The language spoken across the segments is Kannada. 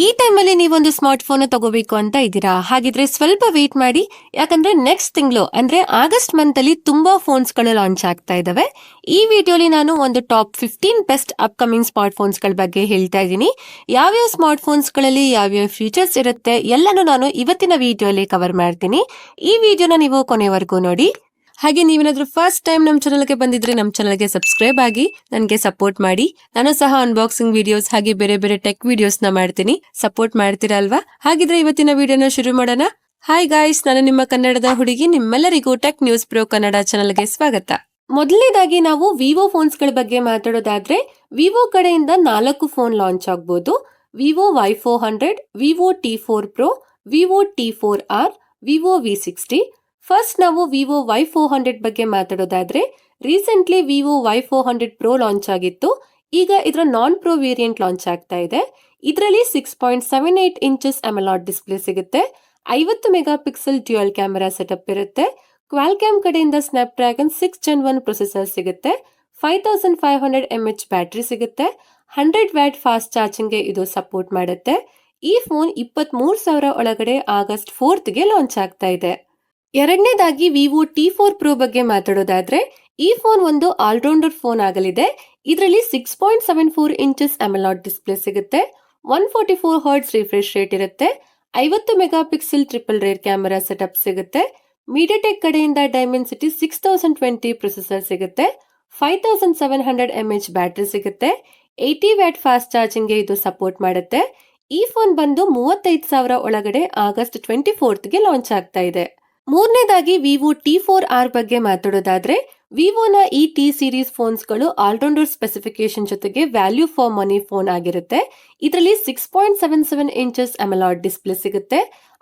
ಈ ಟೈಮಲ್ಲಿ ನೀವೊಂದು ಸ್ಮಾರ್ಟ್ ಫೋನ್ ತಗೋಬೇಕು ಅಂತ ಇದ್ದೀರಾ? ಹಾಗಿದ್ರೆ ಸ್ವಲ್ಪ ವೇಟ್ ಮಾಡಿ, ಯಾಕಂದ್ರೆ ನೆಕ್ಸ್ಟ್ ತಿಂಗಳು ಅಂದ್ರೆ ಆಗಸ್ಟ್ ಮಂತ್ ಅಲ್ಲಿ ತುಂಬಾ ಫೋನ್ಸ್ ಗಳು ಲಾಂಚ್ ಆಗ್ತಾ ಇದಾವೆ. ಈ ವಿಡಿಯೋಲಿ ನಾನು ಒಂದು top 15 best upcoming smartphones ಗಳ ಬಗ್ಗೆ ಹೇಳ್ತಾ ಇದ್ದೀನಿ. ಯಾವ್ಯಾವ ಸ್ಮಾರ್ಟ್ ಫೋನ್ಸ್ ಗಳಲ್ಲಿ ಯಾವ್ಯಾವ ಫೀಚರ್ಸ್ ಇರುತ್ತೆ ಎಲ್ಲಾನು ನಾನು ಇವತ್ತಿನ ವಿಡಿಯೋಲಿ ಕವರ್ ಮಾಡ್ತೀನಿ. ಈ ವಿಡಿಯೋನ ನೀವು ಕೊನೆವರೆಗೂ ನೋಡಿ. ಹಾಗೆ ನೀವೇನಾದ್ರೂ ಫಸ್ಟ್ ಟೈಮ್ ನಮ್ಮ ಚಾನಲ್ಗೆ ಬಂದಿದ್ರೆ ನಮ್ಮ ಚಾನಲ್ಗೆ ಸಬ್ಸ್ಕ್ರೈಬ್ ಆಗಿ ನನಗೆ ಸಪೋರ್ಟ್ ಮಾಡಿ. ನಾನು ಸಹ ಅನ್ಬಾಕ್ಸಿಂಗ್ ವಿಡಿಯೋಸ್ ಹಾಗೆ ಬೇರೆ ಬೇರೆ ಟೆಕ್ ವಿಡಿಯೋಸ್ ನ ಮಾಡ್ತೀನಿ. ಸಪೋರ್ಟ್ ಮಾಡ್ತೀರಾ ಅಲ್ವಾ? ಹಾಗಿದ್ರೆ ಇವತ್ತಿನ ವಿಡಿಯೋನ ಶುರು ಮಾಡೋಣ. ಹಾಯ್ ಗಾಯ್ಸ್, ನಾನು ನಿಮ್ಮ ಕನ್ನಡದ ಹುಡುಗಿ. ನಿಮ್ಮೆಲ್ಲರಿಗೂ ಟೆಕ್ ನ್ಯೂಸ್ ಪ್ರೋ ಕನ್ನಡ ಚಾನಲ್ಗೆ ಸ್ವಾಗತ. ಮೊದಲನೇದಾಗಿ ನಾವು ವಿವೋ ಫೋನ್ಸ್ ಗಳ ಬಗ್ಗೆ ಮಾತಾಡೋದಾದ್ರೆ, ವಿವೋ ಕಡೆಯಿಂದ 4 ಫೋನ್ ಲಾಂಚ್ ಆಗಬಹುದು. Vivo Y400, Vivo T4 Pro, Vivo T4R, Vivo V60. First ನಾವು ವಿವೋ Y400 ಬಗ್ಗೆ ಮಾತಾಡೋದಾದ್ರೆ, recently Vivo Y400 Pro launch ಆಗಿತ್ತು. ಈಗ ಇದರ ನಾನ್ ಪ್ರೋ ವೇರಿಯಂಟ್ ಲಾಂಚ್ ಆಗ್ತಾ ಇದೆ. ಇದರಲ್ಲಿ 6.78 ಇಂಚಸ್ ಅಮಲಾಡ್ ಡಿಸ್ಪ್ಲೇ ಸಿಗುತ್ತೆ. 50 megapixel dual camera setup ಇರುತ್ತೆ. ಕ್ವಾಲ್ಕಾಮ್ ಕಡೆಯಿಂದ ಸ್ನ್ಯಾಪ್ ಡ್ರ್ಯಾಗನ್ 6 Gen 1 ಪ್ರೊಸೆಸರ್ ಸಿಗುತ್ತೆ. 5500 mAh ಬ್ಯಾಟರಿ ಸಿಗುತ್ತೆ. 100 ವ್ಯಾಟ್ ಫಾಸ್ಟ್ ಚಾರ್ಜಿಂಗ್ಗೆ ಇದು ಸಪೋರ್ಟ್ ಮಾಡುತ್ತೆ. ಈ ಫೋನ್ 23,000 ಒಳಗಡೆ ಆಗಸ್ಟ್ 4th ಗೆ ಲಾಂಚ್ ಆಗ್ತಾ ಇದೆ. ಎರಡನೇದಾಗಿ ವಿವೋ T4 Pro ಬಗ್ಗೆ ಮಾತಾಡೋದಾದ್ರೆ, ಈ ಫೋನ್ ಒಂದು ಆಲ್ರೌಂಡರ್ ಫೋನ್ ಆಗಲಿದೆ. ಇದರಲ್ಲಿ 6.74 ಇಂಚಸ್ ಅಮಲಾಡ್ ಡಿಸ್ಪ್ಲೇ ಸಿಗುತ್ತೆ. 144 ಹರ್ಟ್ಸ್ ರಿಫ್ರೆಶ್ ರೇಟ್ ಇರುತ್ತೆ. 50 megapixel triple rear camera setup ಸಿಗುತ್ತೆ. ಮೀಡಿಯಾಟೆಕ್ ಕಡೆಯಿಂದ ಡೈಮೆನ್ಸಿಟಿ 6020 ಪ್ರೊಸೆಸರ್ ಸಿಗುತ್ತೆ. 5700 mAh ಬ್ಯಾಟರಿ ಸಿಗುತ್ತೆ. 80 ವ್ಯಾಟ್ ಫಾಸ್ಟ್ ಚಾರ್ಜಿಂಗ್ಗೆ ಇದು ಸಪೋರ್ಟ್ ಮಾಡುತ್ತೆ. ಈ ಫೋನ್ ಬಂದು 35,000 ಒಳಗಡೆ ಆಗಸ್ಟ್ 24th ಗೆ ಲಾಂಚ್ ಆಗ್ತಾ ಇದೆ. ಮೂರನೇದಾಗಿ ವಿವೋ T4R ಬಗ್ಗೆ ಮಾತಾಡೋದಾದ್ರೆ, ವಿವೋನ ಈ ಟಿ ಸೀರೀಸ್ ಫೋನ್ಸ್ ಗಳು ಆಲ್ರೌಂಡರ್ ಸ್ಪೆಸಿಫಿಕೇಶನ್ ಜೊತೆಗೆ ವ್ಯಾಲ್ಯೂ ಫಾರ್ ಮನಿ ಫೋನ್ ಆಗಿರುತ್ತೆ. ಇದರಲ್ಲಿ 6.77 ಇಂಚಸ್ ಅಮಲಾಡ್ ಡಿಸ್ಪ್ಲೇ ಸಿಗುತ್ತೆ.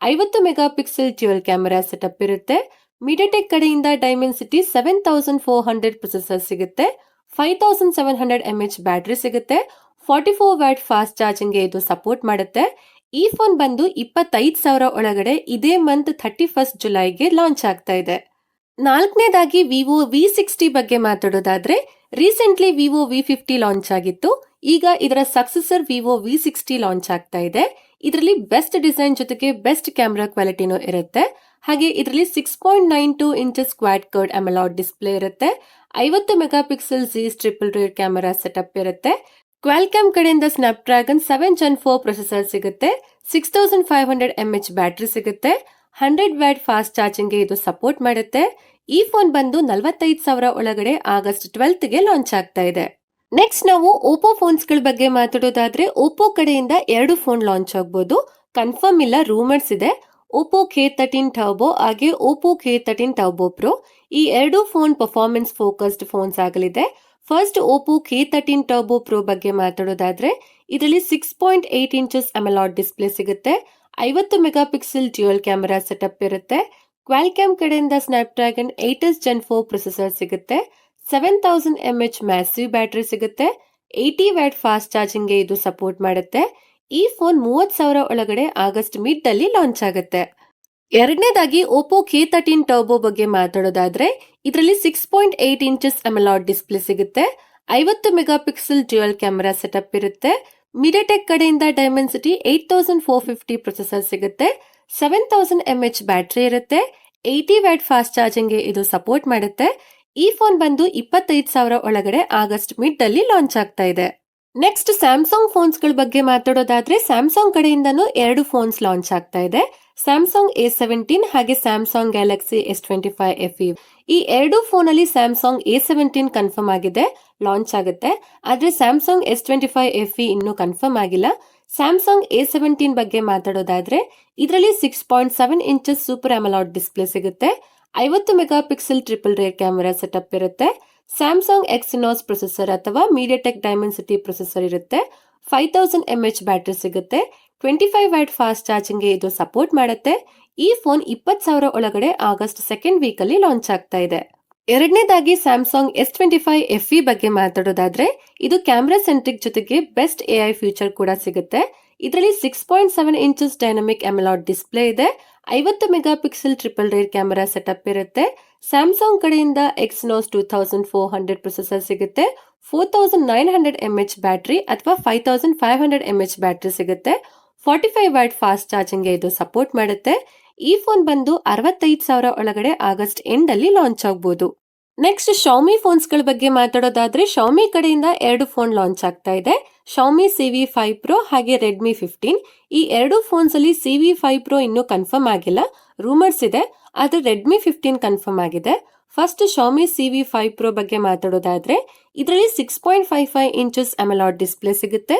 50 megapixel dual camera setup ಇರುತ್ತೆ. ಮೀಡಿಯಾಟೆಕ್ ಕಡೆಯಿಂದ ಡೈಮೆನ್ಸಿಟಿ 7400 ಪ್ರೊಸೆಸರ್ ಸಿಗುತ್ತೆ. 5700 mAh ಬ್ಯಾಟರಿ ಸಿಗುತ್ತೆ. 44 ವ್ಯಾಟ್ ಫಾಸ್ಟ್ ಚಾರ್ಜಿಂಗ್ಗೆ ಇದು ಸಪೋರ್ಟ್ ಮಾಡುತ್ತೆ. ಈ ಫೋನ್ ಬಂದು 25,000 ಒಳಗಡೆ ಇದೇ ಮಂತ್ 31st ಜುಲೈಗೆ ಲಾಂಚ್ ಆಗ್ತಾ ಇದೆ. ನಾಲ್ಕನೇದಾಗಿ ವಿವೋ V60 ಬಗ್ಗೆ ಮಾತಾಡೋದಾದ್ರೆ, ರೀಸೆಂಟ್ಲಿ ವಿವೋ V50 ಲಾಂಚ್ ಆಗಿತ್ತು. ಈಗ ಇದರ ಸಕ್ಸೆಸರ್ ವಿವೋ V60 ಲಾಂಚ್ ಆಗ್ತಾ ಇದೆ. ಇದರಲ್ಲಿ ಬೆಸ್ಟ್ ಡಿಸೈನ್ ಜೊತೆಗೆ ಬೆಸ್ಟ್ ಕ್ಯಾಮೆರಾ ಕ್ವಾಲಿಟಿನೂ ಇರುತ್ತೆ. ಹಾಗೆ ಇದರಲ್ಲಿ 6.92 inches quad curved AMOLED display ಇರುತ್ತೆ. 50 megapixel Z triple rear camera setup ಇರುತ್ತೆ. ಕ್ವಾಲ್ಕಾಮ್ ಕಡೆಯಿಂದ ಸ್ನ್ಯಾಪ್ ಡ್ರ್ಯಾಗನ್ 7 Gen 4 ಪ್ರೊಸೆಸರ್ ಸಿಗುತ್ತೆ. 6500 mAh ಬ್ಯಾಟರಿ ಸಿಗುತ್ತೆ. 100 ವ್ಯಾಟ್ ಫಾಸ್ಟ್ ಚಾರ್ಜಿಂಗ್ಗೆ ಇದು ಸಪೋರ್ಟ್ ಮಾಡುತ್ತೆ. ಈ ಫೋನ್ ಬಂದು 45,000 ಒಳಗಡೆ ಆಗಸ್ಟ್ 12th ಗೆ ಲಾಂಚ್ ಆಗ್ತಾ ಇದೆ. ನೆಕ್ಸ್ಟ್ ನಾವು ಓಪೋ ಫೋನ್ಸ್ ಗಳ ಬಗ್ಗೆ ಮಾತಾಡೋದಾದ್ರೆ, ಓಪೋ ಕಡೆಯಿಂದ 2 ಫೋನ್ ಲಾಂಚ್ ಆಗಬಹುದು. ಕನ್ಫರ್ಮ್ ಇಲ್ಲ, ರೂಮರ್ಸ್ ಇದೆ. ಓಪೋ K13 ಟರ್ಬೋ ಹಾಗೆ ಓಪೋ K13 ಟರ್ಬೋ ಪ್ರೋ. ಈ 2 ಫೋನ್ ಪರ್ಫಾರ್ಮೆನ್ಸ್ ಫೋಕಸ್ಡ್ ಫೋನ್ಸ್ ಆಗಲಿದೆ. First Oppo K13 turbo pro ಬಗ್ಗೆ ಮಾತಾಡೋದಾದ್ರೆ, ಇದರಲ್ಲಿ 6.8 ಇಂಚಸ್ ಅಮಲಾಡ್ ಡಿಸ್ಪ್ಲೇ ಸಿಗುತ್ತೆ. 50 megapixel dual camera setup ಇರುತ್ತೆ. ಕ್ವಾಲ್ಕಾಮ್ ಕಡೆಯಿಂದ ಸ್ನ್ಯಾಪ್ ಡ್ರ್ಯಾಗನ್ 8 Gen 4 ಪ್ರೊಸೆಸರ್ ಸಿಗುತ್ತೆ. 7000 mAh ಮ್ಯಾಸಿವ್ ಬ್ಯಾಟರಿ ಸಿಗುತ್ತೆ. 80 ವ್ಯಾಟ್ ಫಾಸ್ಟ್ ಚಾರ್ಜಿಂಗ್ಗೆ ಇದು ಸಪೋರ್ಟ್ ಮಾಡುತ್ತೆ. ಈ ಫೋನ್ 30,000 ಒಳಗಡೆ ಆಗಸ್ಟ್ ಮಿಡ್ ಅಲ್ಲಿ ಲಾಂಚ್ ಆಗುತ್ತೆ. ಎರಡನೇದಾಗಿ ಓಪೋ K13 ಟರ್ಬೋ ಬಗ್ಗೆ ಮಾತಾಡೋದಾದ್ರೆ, ಇದರಲ್ಲಿ 6.8 ಇಂಚಸ್ ಅಮಲಾಡ್ ಡಿಸ್ಪ್ಲೇ ಸಿಗುತ್ತೆ. 50 megapixel dual camera setup ಇರುತ್ತೆ. ಮೀಡಿಯಾಟೆಕ್ ಕಡೆಯಿಂದ ಡೈಮೆನ್ಸಿಟಿ 8450 ಪ್ರೊಸೆಸರ್ ಸಿಗುತ್ತೆ. 7000 mAh ಬ್ಯಾಟರಿ ಇರುತ್ತೆ. 80 ವ್ಯಾಟ್ ಫಾಸ್ಟ್ ಚಾರ್ಜಿಂಗ್ಗೆ ಇದು ಸಪೋರ್ಟ್ ಮಾಡುತ್ತೆ. ಈ ಫೋನ್ ಬಂದು 25,000 ಒಳಗಡೆ ಆಗಸ್ಟ್ ಮಿಡ್ ಅಲ್ಲಿ ಲಾಂಚ್ ಆಗ್ತಾ ಇದೆ. ನೆಕ್ಸ್ಟ್ ಸ್ಯಾಮ್ಸಂಗ್ ಫೋನ್ಸ್ ಗಳ ಬಗ್ಗೆ ಮಾತಾಡೋದಾದ್ರೆ, ಸ್ಯಾಮ್ಸಂಗ್ ಕಡೆಯಿಂದನೂ 2 ಫೋನ್ಸ್ ಲಾಂಚ್ ಆಗ್ತಾ ಇದೆ. ಸ್ಯಾಮ್ಸಂಗ್ A17 ಹಾಗೆ ಸ್ಯಾಮ್ಸಂಗ್ ಗ್ಯಾಲಕ್ಸಿ S25 FE. ಈ 2 ಫೋನ್ ಅಲ್ಲಿ ಸ್ಯಾಮ್ಸಂಗ್ A17 ಕನ್ಫರ್ಮ್ ಆಗಿದೆ, ಲಾಂಚ್ ಆಗುತ್ತೆ. ಆದ್ರೆ ಸ್ಯಾಮ್ಸಂಗ್ S25 FE ಇನ್ನೂ ಕನ್ಫರ್ಮ್ ಆಗಿಲ್ಲ. ಸ್ಯಾಮ್ಸಂಗ್ A17 ಬಗ್ಗೆ ಮಾತಾಡೋದಾದ್ರೆ, ಇದರಲ್ಲಿ 6.7 ಇಂಚಸ್ ಸೂಪರ್ ಅಮಲಾಡ್ ಡಿಸ್ಪ್ಲೇ ಸಿಗುತ್ತೆ. 50 megapixel triple rear camera setup ಇರುತ್ತೆ. ಸ್ಯಾಮ್ಸಂಗ್ Exynos ಪ್ರೊಸೆಸರ್ ಅಥವಾ ಮೀಡಿಯಾಟೆಕ್ ಡೈಮೆನ್ಸಿಟಿ ಪ್ರೊಸೆಸರ್ ಇರುತ್ತೆ. 5000 mAh ಬ್ಯಾಟರಿ ಸಿಗುತ್ತೆ. 25 ವ್ಯಾಟ್ ಫಾಸ್ಟ್ ಚಾರ್ಜಿಂಗ್ಗೆ ಇದು ಸಪೋರ್ಟ್ ಮಾಡುತ್ತೆ. ಈ ಫೋನ್ 20,000 ಒಳಗಡೆ ಆಗಸ್ಟ್ 2nd ವೀಕ್ ಅಲ್ಲಿ ಲಾಂಚ್ ಆಗ್ತಾ ಇದೆ. ಎರಡನೇದಾಗಿ ಸ್ಯಾಮ್ಸಂಗ್ S25 FE ಬಗ್ಗೆ ಮಾತಾಡೋದಾದ್ರೆ, ಇದು ಕ್ಯಾಮೆರಾ ಸೆಂಟ್ರಿಕ್ ಜೊತೆಗೆ ಬೆಸ್ಟ್ AI ಫ್ಯೂಚರ್ ಕೂಡ ಸಿಗುತ್ತೆ. ಇದರಲ್ಲಿ 6.7 ಇಂಚಸ್ ಡೈನಮಿಕ್ ಅಮಲಾಡ್ ಡಿಸ್ಪ್ಲೇ ಇದೆ. 50 megapixel triple rear camera setup ಇರುತ್ತೆ. ಸ್ಯಾಮ್ಸಂಗ್ ಕಡೆಯಿಂದ Exynos 2400 ಪ್ರೊಸೆಸರ್ ಸಿಗುತ್ತೆ. 4900 mAh ಬ್ಯಾಟರಿ ಅಥವಾ 5500 mAh ಬ್ಯಾಟರಿ ಸಿಗುತ್ತೆ. 45 ವ್ಯಾಟ್ ಫಾಸ್ಟ್ ಚಾರ್ಜಿಂಗ್ ಇದು ಸಪೋರ್ಟ್ ಮಾಡುತ್ತೆ. ಈ ಫೋನ್ ಬಂದು 65,000 ಒಳಗಡೆ ಆಗಸ್ಟ್ ಎಂಡ್ ಅಲ್ಲಿ ಲಾಂಚ್ ಆಗಬಹುದು. ನೆಕ್ಸ್ಟ್ ಶೌಮಿ ಫೋನ್ಸ್ ಗಳ ಬಗ್ಗೆ ಮಾತಾಡೋದಾದ್ರೆ ಶೌಮಿ ಕಡೆಯಿಂದ 2 ಫೋನ್ ಲಾಂಚ್ ಆಗ್ತಾ ಇದೆ. ಶೌಮಿ CV5 Pro ಹಾಗೆ ರೆಡ್ಮಿ 15. ಈ 2 ಫೋನ್ಸ್ ಅಲ್ಲಿ CV5 Pro ಇನ್ನೂ ಕನ್ಫರ್ಮ್ ಆಗಿಲ್ಲ, ರೂಮರ್ಸ್ ಇದೆ. ಆದ್ರೆ ರೆಡ್ಮಿ 15 ಕನ್ಫರ್ಮ್ ಆಗಿದೆ. ಫಸ್ಟ್ ಶೌಮಿ CV5 Pro ಬಗ್ಗೆ ಮಾತಾಡೋದಾದ್ರೆ ಇದರಲ್ಲಿ 6.55 ಇಂಚಸ್ ಅಮಲಾಡ್ ಡಿಸ್ಪ್ಲೇ ಸಿಗುತ್ತೆ.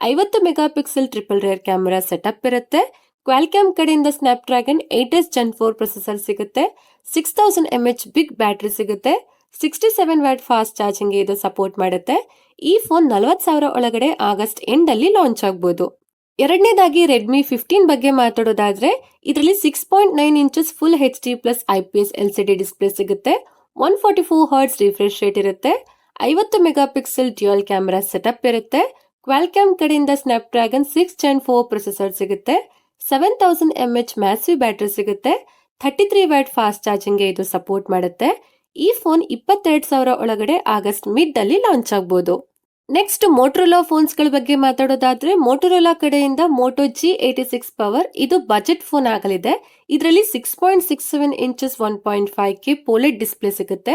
50 megapixel triple rear camera setup ಇರುತ್ತೆ. ಕ್ವಾಲ್ಕಾಮ್ ಕಡೆಯಿಂದ Snapdragon 8s Gen 4 processor ಸಿಗುತ್ತೆ. 6000 mAh ಬಿಗ್ ಬ್ಯಾಟರಿ ಸಿಗುತ್ತೆ. 67 ವ್ಯಾಟ್ ಫಾಸ್ಟ್ ಚಾರ್ಜಿಂಗ್ ಇದು ಸಪೋರ್ಟ್ ಮಾಡುತ್ತೆ. ಈ ಫೋನ್ 40,000 ಒಳಗಡೆ ಆಗಸ್ಟ್ ಎಂಡ್ ಅಲ್ಲಿ ಲಾಂಚ್ ಆಗಬಹುದು. ಎರಡನೇದಾಗಿ ರೆಡ್ಮಿ 15 ಬಗ್ಗೆ ಮಾತಾಡೋದಾದ್ರೆ ಇದರಲ್ಲಿ 6.9 inches full HD plus IPS LCD display ಸಿಗುತ್ತೆ. 144 Hz ರಿಫ್ರೆಶ್ ರೇಟ್ ಇರುತ್ತೆ. 50 megapixel dual camera setup ಇರುತ್ತೆ. ಕ್ವಾಲ್ಕಾಮ್ ಕಡೆಯಿಂದ ಸ್ನ್ಯಾಪ್ ಡ್ರ್ಯಾಗನ್ 6 Gen 4 ಪ್ರೊಸೆಸರ್ ಸಿಗುತ್ತೆ. 7000 mAh ಮ್ಯಾಸಿವ್ ಬ್ಯಾಟರಿ ಸಿಗುತ್ತೆ. 33 ವ್ಯಾಟ್ ಫಾಸ್ಟ್ ಚಾರ್ಜಿಂಗ್ ಇದು ಸಪೋರ್ಟ್ ಮಾಡುತ್ತೆ. ಈ ಫೋನ್ 22,000 ಒಳಗಡೆ ಆಗಸ್ಟ್ ಮಿಡ್ ಅಲ್ಲಿ ಲಾಂಚ್ ಆಗಬಹುದು. ನೆಕ್ಸ್ಟ್ ಮೋಟೋರೋಲಾ ಫೋನ್ಸ್ ಗಳ ಬಗ್ಗೆ ಮಾತಾಡೋದಾದ್ರೆ ಮೋಟೋರೋಲಾ ಕಡೆಯಿಂದ ಮೋಟೋ G86 ಪವರ್ ಇದು ಬಜೆಟ್ ಫೋನ್ ಆಗಲಿದೆ. ಇದರಲ್ಲಿ 6.67 ಇಂಚಸ್ 1.5K ಪೋಲೆಡ್ ಡಿಸ್ಪ್ಲೇ ಸಿಗುತ್ತೆ.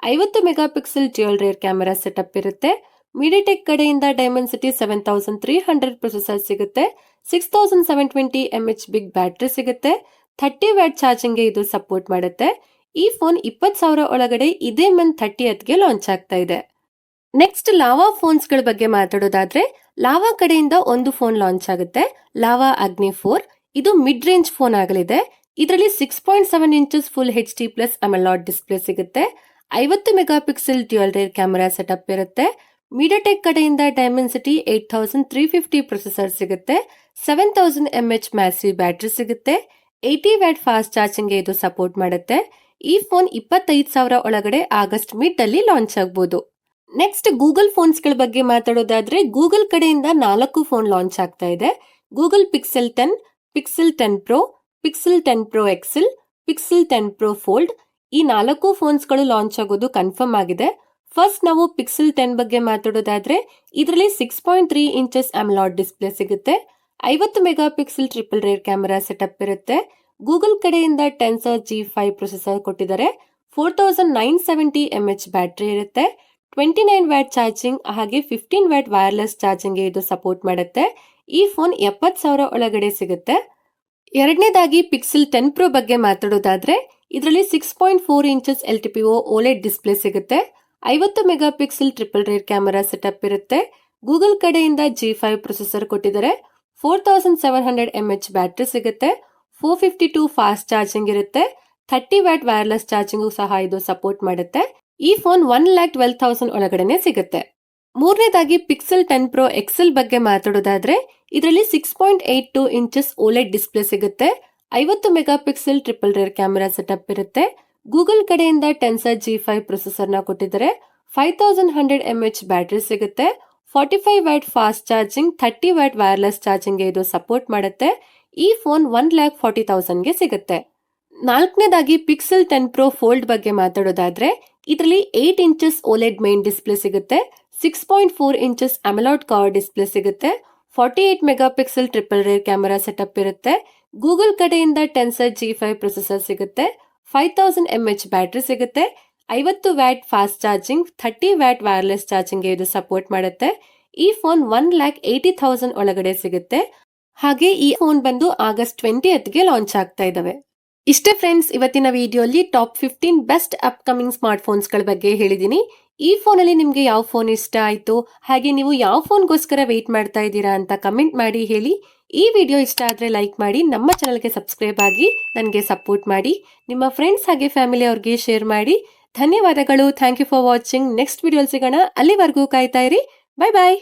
50 megapixel dual rear camera setup ಇರುತ್ತೆ. ಮೀಡಿಯಾಟೆಕ್ ಕಡೆಯಿಂದ ಡೈಮೆನ್ಸಿಟಿ 7300 ಪ್ರೊಸೆಸರ್ ಸಿಗುತ್ತೆ. 6720 mAh ಬಿಗ್ ಬ್ಯಾಟರಿ ಸಿಗುತ್ತೆ. 30 ವ್ಯಾಟ್ ಚಾರ್ಜಿಂಗ್ ಇದು ಸಪೋರ್ಟ್ ಮಾಡುತ್ತೆ. ಈ ಫೋನ್ 20,000 ಒಳಗಡೆ ಇದೇ ಮಂತ್ 30th ಲಾಂಚ್ ಆಗ್ತಾ ಇದೆ. ನೆಕ್ಸ್ಟ್ ಲಾವಾ ಫೋನ್ಸ್ ಗಳ ಬಗ್ಗೆ ಮಾತಾಡೋದಾದ್ರೆ ಲಾವಾ ಕಡೆಯಿಂದ ಒಂದು ಫೋನ್ ಲಾಂಚ್ ಆಗುತ್ತೆ. ಲಾವಾ ಅಗ್ನಿ 4 ಇದು ಮಿಡ್ ರೇಂಜ್ ಫೋನ್ ಆಗಲಿದೆ. ಇದರಲ್ಲಿ 6.7 inches full HD plus AMOLED display ಸಿಗುತ್ತೆ. 50 megapixel dual rear camera setup ಇರುತ್ತೆ. ಮೀಡಿಯಾಟೆಕ್ ಕಡೆಯಿಂದ ಡೈಮೆನ್ಸಿಟಿ 8350 ಪ್ರೊಸೆಸರ್ ಸಿಗುತ್ತೆ. 7000 mAh ಮ್ಯಾಸಿವ್ ಬ್ಯಾಟರಿ ಸಿಗುತ್ತೆ. 80 ವ್ಯಾಟ್ ಫಾಸ್ಟ್ ಚಾರ್ಜಿಂಗ್ ಇದು ಸಪೋರ್ಟ್ ಮಾಡುತ್ತೆ. ಈ ಫೋನ್ 25,000 ಒಳಗಡೆ ಆಗಸ್ಟ್ ಮಿಡ್ ಅಲ್ಲಿ ಲಾಂಚ್ ಆಗಬಹುದು. ನೆಕ್ಸ್ಟ್ ಗೂಗಲ್ ಫೋನ್ಸ್ ಗಳ ಬಗ್ಗೆ ಮಾತಾಡೋದಾದ್ರೆ ಗೂಗಲ್ ಕಡೆಯಿಂದ 4 ಫೋನ್ ಲಾಂಚ್ ಆಗ್ತಾ ಇದೆ. Google pixel 10, pixel 10 Pro, pixel 10 Pro XL, pixel 10 Pro Fold ಈ 4 ಫೋನ್ಸ್ ಗಳು ಲಾಂಚ್ ಆಗೋದು ಕನ್ಫರ್ಮ್ ಆಗಿದೆ. ಫಸ್ಟ್ ನಾವು ಪಿಕ್ಸೆಲ್ 10 ಬಗ್ಗೆ ಮಾತಾಡೋದಾದ್ರೆ ಇದರಲ್ಲಿ 6.3 ಇಂಚಸ್ ಅಮಲಾಡ್ ಡಿಸ್ಪ್ಲೇ ಸಿಗುತ್ತೆ. 50 megapixel triple rear camera setup ಇರುತ್ತೆ. ಗೂಗಲ್ ಕಡೆಯಿಂದ ಟೆನ್ಸರ್ G5 ಪ್ರೊಸೆಸರ್ ಕೊಟ್ಟಿದ್ದಾರೆ. 4970 mAh ಬ್ಯಾಟರಿ ಇರುತ್ತೆ. 29 ವ್ಯಾಟ್ ಚಾರ್ಜಿಂಗ್ ಹಾಗೆ 15 ವ್ಯಾಟ್ ವೈರ್ಲೆಸ್ ಚಾರ್ಜಿಂಗ್ ಇದು ಸಪೋರ್ಟ್ ಮಾಡುತ್ತೆ. ಈ ಫೋನ್ 70,000 ಒಳಗಡೆ ಸಿಗುತ್ತೆ. ಎರಡನೇದಾಗಿ ಪಿಕ್ಸೆಲ್ 10 Pro ಬಗ್ಗೆ ಮಾತಾಡೋದಾದ್ರೆ ಇದರಲ್ಲಿ 6.4 ಇಂಚಸ್ LTPO OLED ಡಿಸ್ಪ್ಲೇ ಸಿಗುತ್ತೆ. 50 megapixel triple rear camera setup ಇರುತ್ತೆ. ಗೂಗಲ್ ಕಡೆಯಿಂದ G5 ಪ್ರೊಸೆಸರ್ ಕೊಟ್ಟಿದ್ದಾರೆ. 4700 mAh ಬ್ಯಾಟರಿ ಸಿಗುತ್ತೆ. 452 ಫಾಸ್ಟ್ ಚಾರ್ಜಿಂಗ್ ಇರುತ್ತೆ. 30 ವ್ಯಾಟ್ ವೈರ್ಲೆಸ್ ಚಾರ್ಜಿಂಗ್ ಸಹ ಇದು ಸಪೋರ್ಟ್ ಮಾಡುತ್ತೆ. ಈ ಫೋನ್ 1,12,000 ಒಳಗಡೆ ಸಿಗುತ್ತೆ. ಮೂರನೇದಾಗಿ ಪಿಕ್ಸೆಲ್ 10 Pro XL ಬಗ್ಗೆ ಮಾತಾಡೋದಾದ್ರೆ ಇದರಲ್ಲಿ 6.82 ಇಂಚಸ್ OLED ಡಿಸ್ಪ್ಲೇ ಸಿಗುತ್ತೆ. 50 megapixel triple rear camera setup ಇರುತ್ತೆ. ಗೂಗಲ್ ಕಡೆಯಿಂದ ಟೆನ್ಸರ್ G5 ಪ್ರೊಸೆಸರ್ ನ ಕೊಟ್ಟಿದ್ದಾರೆ. 5100 mAh ಬ್ಯಾಟರಿ ಸಿಗುತ್ತೆ. 45 watt fast charging, 30 watt wireless charging ಇದು ಸಪೋರ್ಟ್ ಮಾಡುತ್ತೆ. ಈ ಫೋನ್ 1,40,000 ಸಿಗುತ್ತೆ. ನಾಲ್ಕನೇದಾಗಿ ಪಿಕ್ಸೆಲ್ 10 Pro Fold ಬಗ್ಗೆ ಮಾತಾಡೋದಾದ್ರೆ ಇದರಲ್ಲಿ 8 ಇಂಚಸ್ OLED ಮೇನ್ ಡಿಸ್ಪ್ಲೇ ಸಿಗುತ್ತೆ. 6.4 ಇಂಚಸ್ ಅಮಲಾಡ್ ಕವರ್ ಡಿಸ್ಪ್ಲೇ ಸಿಗುತ್ತೆ. 48 megapixel triple rear camera setup ಇರುತ್ತೆ. ಗೂಗಲ್ ಕಡೆಯಿಂದ ಟೆನ್ಸರ್ G5 ಪ್ರೊಸೆಸರ್ ಸಿಗುತ್ತೆ. 5000 mAh ಬ್ಯಾಟರಿ ಸಿಗುತ್ತೆ. 50 watt fast charging, 30 watt wireless charging ಇದು ಸಪೋರ್ಟ್ ಮಾಡುತ್ತೆ. ಈ ಫೋನ್ 1,80,000 ಒಳಗಡೆ ಸಿಗುತ್ತೆ. ಹಾಗೆ ಈ ಫೋನ್ ಬಂದು ಆಗಸ್ಟ್ 20th ಲಾಂಚ್ ಆಗ್ತಾ ಇದಾವೆ. ಇಷ್ಟೇ ಫ್ರೆಂಡ್ಸ್, ಇವತ್ತಿನ ವಿಡಿಯೋಲಿ top 15 best upcoming smartphones ಗಳ ಬಗ್ಗೆ ಹೇಳಿದೀನಿ. ಈ ಫೋನ್ ಅಲ್ಲಿ ನಿಮ್ಗೆ ಯಾವ ಫೋನ್ ಇಷ್ಟ ಆಯ್ತು, ಹಾಗೆ ನೀವು ಯಾವ ಫೋನ್ಗೋಸ್ಕರ ವೇಟ್ ಮಾಡ್ತಾ ಇದ್ದೀರಾ ಅಂತ ಕಮೆಂಟ್ ಮಾಡಿ ಹೇಳಿ. ಈ ವಿಡಿಯೋ ಇಷ್ಟ ಆದ್ರೆ ಲೈಕ್ ಮಾಡಿ, ನಮ್ಮ ಚಾನಲ್ಗೆ ಸಬ್ಸ್ಕ್ರೈಬ್ ಆಗಿ ನನಗೆ ಸಪೋರ್ಟ್ ಮಾಡಿ, ನಿಮ್ಮ ಫ್ರೆಂಡ್ಸ್ ಹಾಗೆ ಫ್ಯಾಮಿಲಿ ಅವ್ರಿಗೆ ಶೇರ್ ಮಾಡಿ. ಧನ್ಯವಾದಗಳು. Thank you for watching. Next video ಸಿಗೋಣ. ಅಲ್ಲಿವರೆಗೂ ಕಾಯ್ತಾ ಇರಿ. ಬಾಯ್ ಬಾಯ್.